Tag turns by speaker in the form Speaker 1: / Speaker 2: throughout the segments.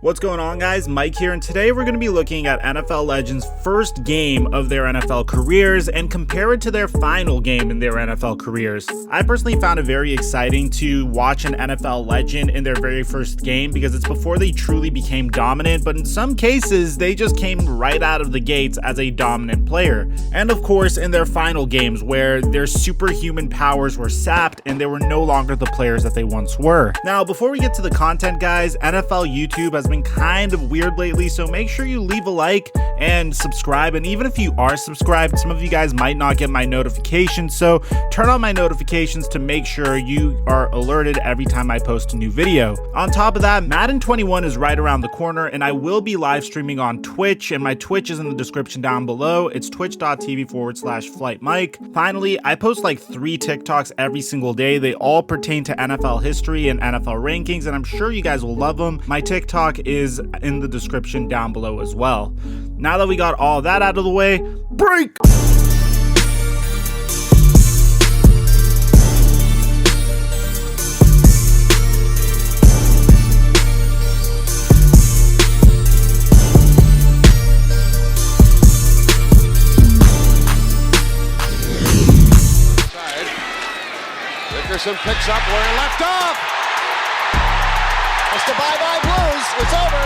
Speaker 1: What's going on, guys? Mike here, and today we're going to be looking at NFL legends' first game of their NFL careers and compare it to their final game in their NFL careers. I personally found it very exciting to watch an NFL legend in their very first game because it's before they truly became dominant, but in some cases they just came right out of the gates as a dominant player. And of course in their final games where their superhuman powers were sapped and they were no longer the players that they once were. Now, before we get to the content, guys, NFL YouTube has been kind of weird lately, so make sure you leave a like and subscribe. And even if you are subscribed, some of you guys might not get my notifications, so turn on my notifications to make sure you are alerted every time I post a new video. On top of that, Madden 21 is right around the corner, and I will be live streaming on Twitch, and my Twitch is in the description down below. It's twitch.tv/FlightMike. Finally, I post like 3 TikToks every single day. They all pertain to NFL history and NFL rankings, and I'm sure you guys will love them. My TikTok is in the description down below as well. Now that we got all that out of the way, break!
Speaker 2: Dickerson picks up where he left off. It's the bye-bye Blues. It's over.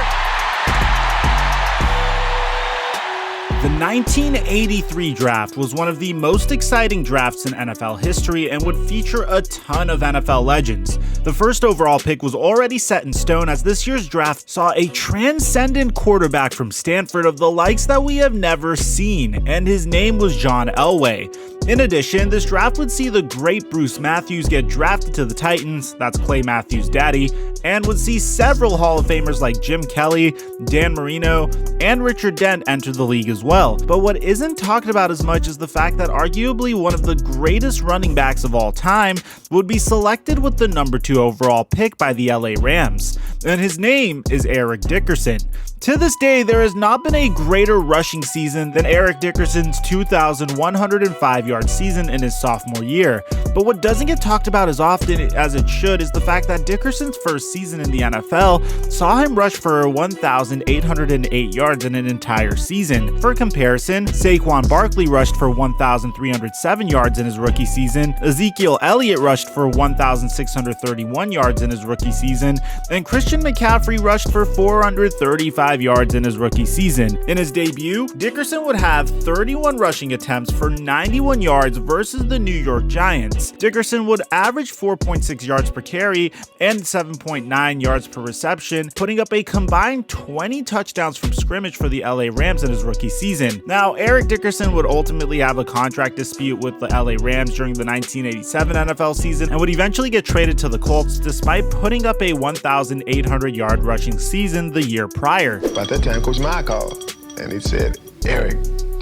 Speaker 1: The 1983 draft was one of the most exciting drafts in NFL history and would feature a ton of NFL legends. The first overall pick was already set in stone, as this year's draft saw a transcendent quarterback from Stanford of the likes that we have never seen, and his name was John Elway. In addition, this draft would see the great Bruce Matthews get drafted to the Titans, that's Clay Matthews' daddy, and would see several Hall of Famers like Jim Kelly, Dan Marino, and Richard Dent enter the league as well. But what isn't talked about as much is the fact that arguably one of the greatest running backs of all time would be selected with the number 2 overall pick by the LA Rams, and his name is Eric Dickerson. To this day, there has not been a greater rushing season than Eric Dickerson's 2,105-yard season in his sophomore year. But what doesn't get talked about as often as it should is the fact that Dickerson's first season in the NFL saw him rush for 1,808 yards in an entire season. For comparison, Saquon Barkley rushed for 1,307 yards in his rookie season, Ezekiel Elliott rushed for 1,631 yards in his rookie season, and Christian McCaffrey rushed for 435 yards in his rookie season. In his debut, Dickerson would have 31 rushing attempts for 91 yards versus the New York Giants. Dickerson would average 4.6 yards per carry and 7.9 yards per reception, putting up a combined 20 touchdowns from scrimmage for the LA Rams in his rookie season. Now, Eric Dickerson would ultimately have a contract dispute with the LA Rams during the 1987 NFL season and would eventually get traded to the Colts despite putting up a 1,800-yard rushing season the year prior.
Speaker 3: About that time, Coach Meyer called, and he said, "Eric,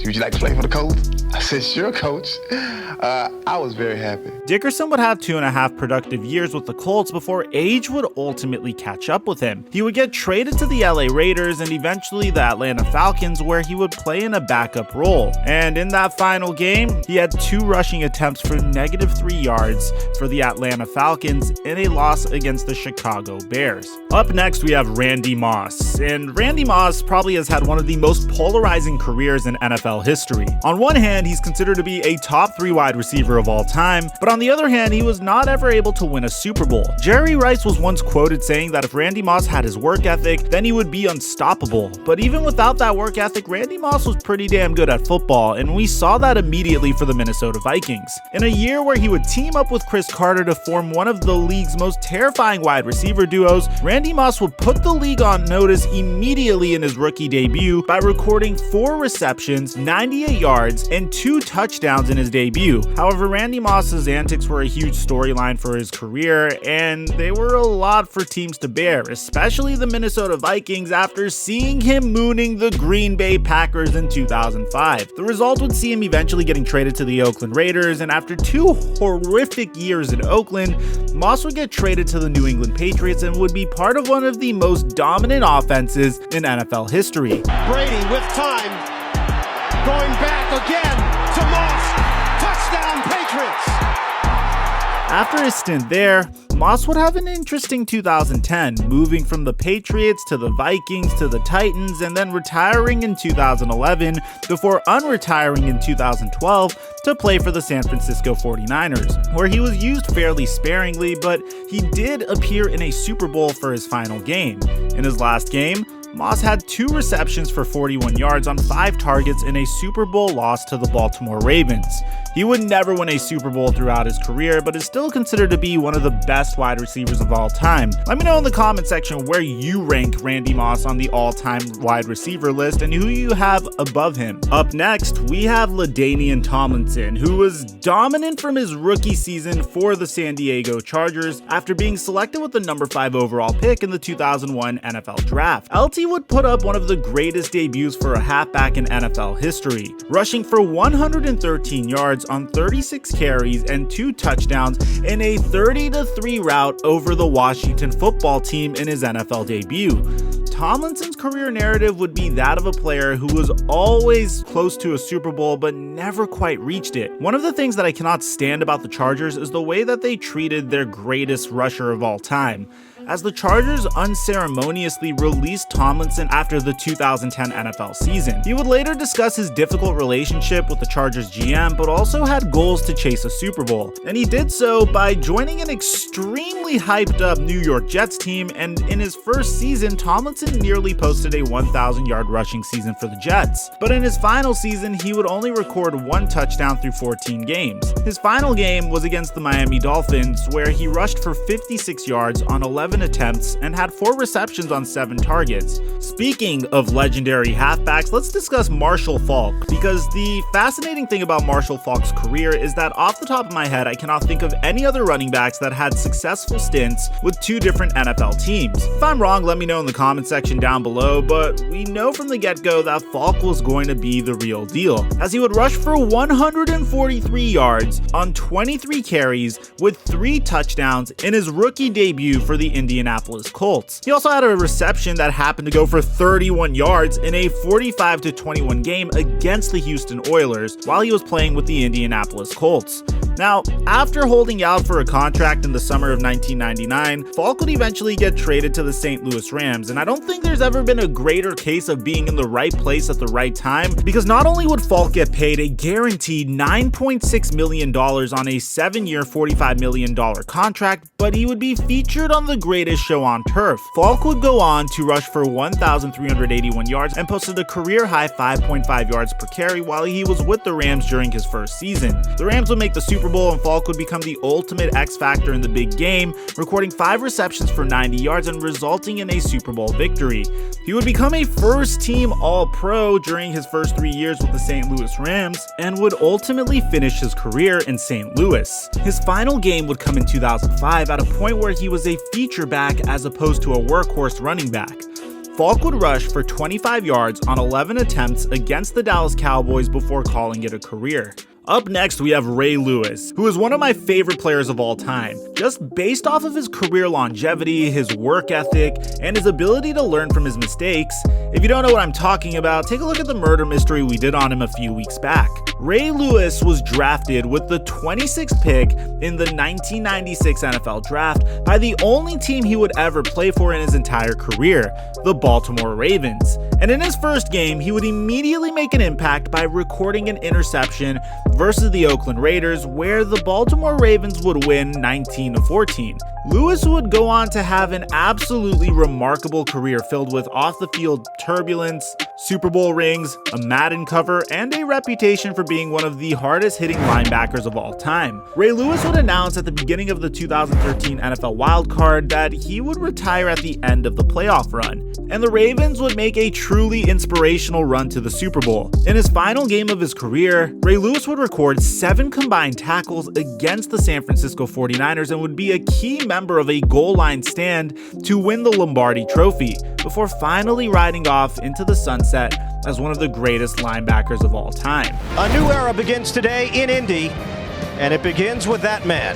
Speaker 3: would you like to play for the Colts?" I said, "Sure, Coach." I was very happy.
Speaker 1: Dickerson would have 2.5 productive years with the Colts before age would ultimately catch up with him. He would get traded to the LA Raiders and eventually the Atlanta Falcons, where he would play in a backup role. And in that final game, he had 2 rushing attempts for -3 yards for the Atlanta Falcons in a loss against the Chicago Bears. Up next, we have Randy Moss. And Randy Moss probably has had one of the most polarizing careers in NFL history. On one hand, he's considered to be a top 3 wide receiver of all time, but on the other hand, he was not ever able to win a Super Bowl. Jerry Rice was once quoted saying that if Randy Moss had his work ethic, then he would be unstoppable. But even without that work ethic, Randy Moss was pretty damn good at football, and we saw that immediately for the Minnesota Vikings. In a year where he would team up with Chris Carter to form one of the league's most terrifying wide receiver duos, Randy Moss would put the league on notice immediately in his rookie debut by recording 4 receptions, 98 yards, and 2 touchdowns in his debut. However, Randy Moss's antics were a huge storyline for his career, and they were a lot for teams to bear, especially the Minnesota Vikings after seeing him mooning the Green Bay Packers in 2005. The result would see him eventually getting traded to the Oakland Raiders, and after 2 horrific years in Oakland, Moss would get traded to the New England Patriots and would be part of one of the most dominant offenses in NFL history.
Speaker 2: Brady with time, going back again to Moss. Touchdown, Patriots!
Speaker 1: After his stint there, Moss would have an interesting 2010, moving from the Patriots to the Vikings to the Titans, and then retiring in 2011 before unretiring in 2012 to play for the San Francisco 49ers, where he was used fairly sparingly, but he did appear in a Super Bowl for his final game. In his last game, Moss had 2 receptions for 41 yards on 5 targets in a Super Bowl loss to the Baltimore Ravens. He would never win a Super Bowl throughout his career, but is still considered to be one of the best wide receivers of all time. Let me know in the comment section where you rank Randy Moss on the all-time wide receiver list and who you have above him. Up next, we have LaDainian Tomlinson, who was dominant from his rookie season for the San Diego Chargers after being selected with the number 5 overall pick in the 2001 NFL Draft. LT would put up one of the greatest debuts for a halfback in NFL history, rushing for 113 yards on 36 carries and 2 touchdowns in a 30-3 rout over the Washington football team in his NFL debut. Tomlinson's career narrative would be that of a player who was always close to a Super Bowl but never quite reached it. One of the things that I cannot stand about the Chargers is the way that they treated their greatest rusher of all time, as the Chargers unceremoniously released Tomlinson after the 2010 NFL season. He would later discuss his difficult relationship with the Chargers GM, but also had goals to chase a Super Bowl. And he did so by joining an extremely hyped up New York Jets team, and in his first season, Tomlinson nearly posted a 1,000-yard rushing season for the Jets. But in his final season, he would only record 1 touchdown through 14 games. His final game was against the Miami Dolphins, where he rushed for 56 yards on 11 attempts and had 4 receptions on 7 targets. Speaking of legendary halfbacks, let's discuss Marshall Faulk, because the fascinating thing about Marshall Faulk's career is that off the top of my head, I cannot think of any other running backs that had successful stints with 2 different NFL teams. If I'm wrong, let me know in the comment section down below, but we know from the get-go that Faulk was going to be the real deal, as he would rush for 143 yards on 23 carries with 3 touchdowns in his rookie debut for the Indianapolis Colts. He also had a reception that happened to go for 31 yards in a 45-21 game against the Houston Oilers while he was playing with the Indianapolis Colts. Now, after holding out for a contract in the summer of 1999, Faulk would eventually get traded to the St. Louis Rams, and I don't think there's ever been a greater case of being in the right place at the right time, because not only would Faulk get paid a guaranteed $9.6 million on a 7-year, $45 million contract, but he would be featured on the greatest show on turf. Faulk would go on to rush for 1,381 yards and posted a career-high 5.5 yards per carry while he was with the Rams during his first season. The Rams would make the Super Bowl, and Faulk would become the ultimate X factor in the big game, recording 5 receptions for 90 yards and resulting in a Super Bowl victory. He would become a first-team All-Pro during his first 3 years with the St. Louis Rams and would ultimately finish his career in St. Louis. His final game would come in 2005 at a point where he was a feature back as opposed to a workhorse running back. Faulk would rush for 25 yards on 11 attempts against the Dallas Cowboys before calling it a career. Up next, we have Ray Lewis, who is one of my favorite players of all time. Just based off of his career longevity, his work ethic, and his ability to learn from his mistakes. If you don't know what I'm talking about, take a look at the murder mystery we did on him a few weeks back. Ray Lewis was drafted with the 26th pick in the 1996 NFL Draft by the only team he would ever play for in his entire career, the Baltimore Ravens. And in his first game, he would immediately make an impact by recording an interception versus the Oakland Raiders, where the Baltimore Ravens would win 19-14. Lewis would go on to have an absolutely remarkable career filled with off-the-field turbulence, Super Bowl rings, a Madden cover, and a reputation for being one of the hardest-hitting linebackers of all time. Ray Lewis would announce at the beginning of the 2013 NFL wildcard that he would retire at the end of the playoff run, and the Ravens would make a truly inspirational run to the Super Bowl. In his final game of his career, Ray Lewis would record 7 combined tackles against the San Francisco 49ers and would be a key member of a goal line stand to win the Lombardi Trophy, before finally riding off into the sunset as one of the greatest linebackers of all time.
Speaker 2: A new era begins today in Indy, and it begins with that man.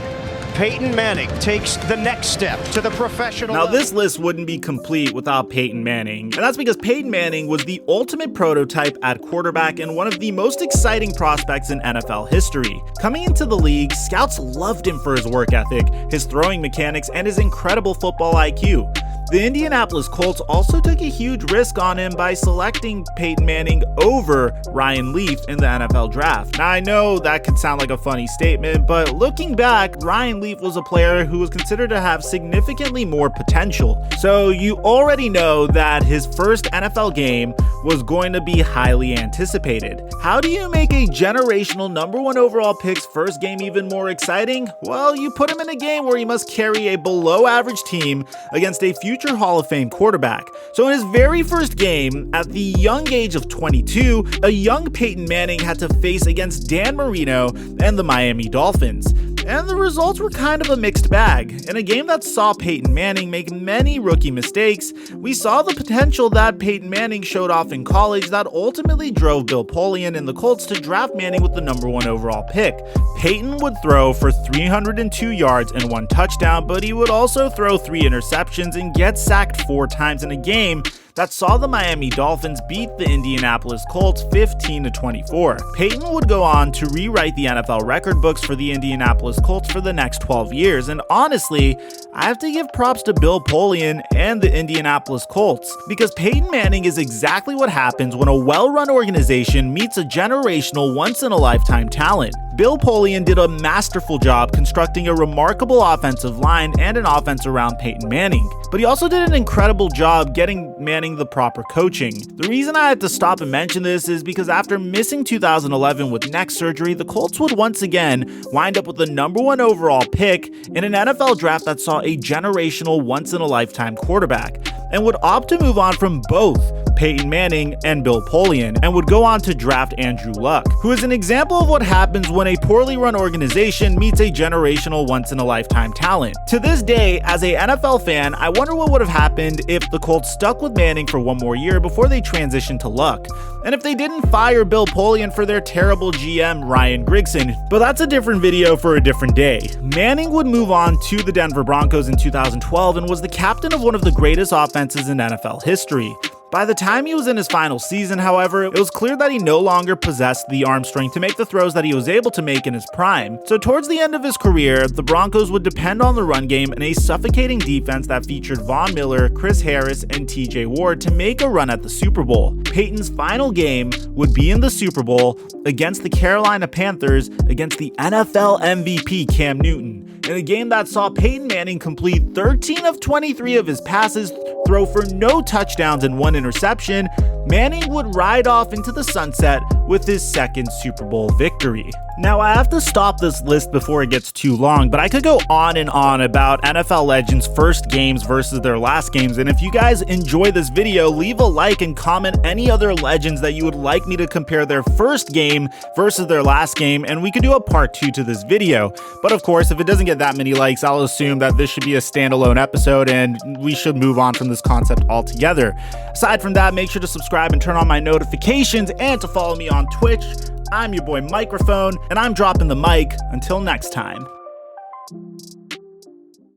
Speaker 2: Peyton Manning takes the next step to the professional
Speaker 1: Now,
Speaker 2: level.
Speaker 1: this list wouldn't be complete without Peyton Manning, and that's because Peyton Manning was the ultimate prototype at quarterback and one of the most exciting prospects in NFL history. Coming into the league, scouts loved him for his work ethic, his throwing mechanics, and his incredible football IQ. The Indianapolis Colts also took a huge risk on him by selecting Peyton Manning over Ryan Leaf in the NFL draft. Now, I know that could sound like a funny statement, but looking back, Ryan Leaf was a player who was considered to have significantly more potential. So you already know that his first NFL game was going to be highly anticipated. How do you make a generational #1 overall pick's first game even more exciting? Well, you put him in a game where he must carry a below average team against a future Hall of Fame quarterback. So in his very first game, at the young age of 22, a young Peyton Manning had to face against Dan Marino and the Miami Dolphins. And the results were kind of a mixed bag. In a game that saw Peyton Manning make many rookie mistakes, we saw the potential that Peyton Manning showed off in college that ultimately drove Bill Polian and the Colts to draft Manning with the #1 overall pick. Peyton would throw for 302 yards and 1 touchdown, but he would also throw 3 interceptions and get sacked 4 times in a game that saw the Miami Dolphins beat the Indianapolis Colts 15-24. Peyton would go on to rewrite the NFL record books for the Indianapolis Colts for the next 12 years, and honestly, I have to give props to Bill Polian and the Indianapolis Colts, because Peyton Manning is exactly what happens when a well-run organization meets a generational, once-in-a-lifetime talent. Bill Polian did a masterful job constructing a remarkable offensive line and an offense around Peyton Manning, but he also did an incredible job getting Manning the proper coaching. The reason I had to stop and mention this is because after missing 2011 with neck surgery, the Colts would once again wind up with the #1 overall pick in an NFL draft that saw a generational, once-in-a-lifetime quarterback, and would opt to move on from both Peyton Manning and Bill Polian, and would go on to draft Andrew Luck, who is an example of what happens when a poorly run organization meets a generational, once-in-a-lifetime talent. To this day, as a NFL fan, I wonder what would have happened if the Colts stuck with Manning for 1 more year before they transitioned to Luck, and if they didn't fire Bill Polian for their terrible GM Ryan Grigson, but that's a different video for a different day. Manning would move on to the Denver Broncos in 2012 and was the captain of one of the greatest offenses in NFL history. By the time he was in his final season, however, it was clear that he no longer possessed the arm strength to make the throws that he was able to make in his prime. So towards the end of his career, the Broncos would depend on the run game and a suffocating defense that featured Von Miller, Chris Harris, and TJ Ward to make a run at the Super Bowl. Peyton's final game would be in the Super Bowl against the Carolina Panthers against the NFL MVP Cam Newton, in a game that saw Peyton Manning complete 13 of 23 of his passes, throw for no touchdowns and 1 interception. Manning would ride off into the sunset with his second Super Bowl victory. Now, I have to stop this list before it gets too long, but I could go on and on about NFL legends' first games versus their last games, and if you guys enjoy this video, leave a like and comment any other legends that you would like me to compare their first game versus their last game, and we could do a part 2 to this video. But of course, if it doesn't get that many likes, I'll assume that this should be a standalone episode and we should move on from this concept altogether. Aside from that, make sure to subscribe and turn on my notifications and to follow me on Twitch. I'm your boy Mikerophone, and I'm dropping the mic. Until next time.